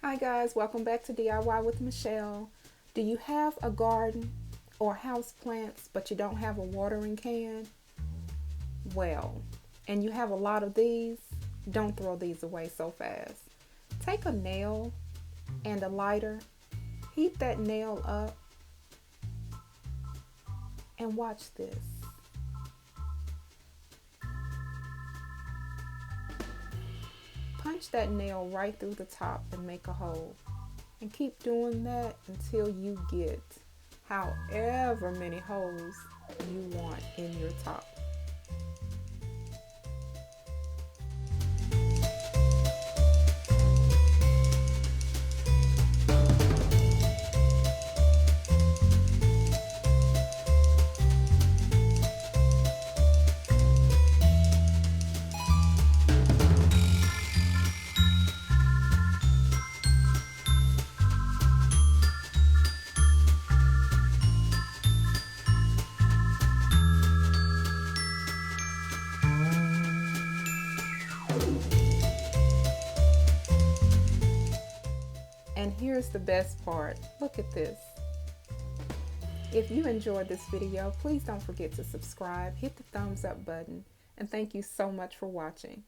Hi guys, welcome back to DIY with Michelle. Do you have a garden or house plants but you don't have a watering can? Well, and you have a lot of these, don't throw these away so fast. Take a nail and a lighter, heat that nail up, and watch this. Punch that nail right through the top and make a hole. And keep doing that until you get however many holes you want in your top. And here's the best part. Look at this. If you enjoyed this video, please don't forget to subscribe, hit the thumbs up button, and thank you so much for watching.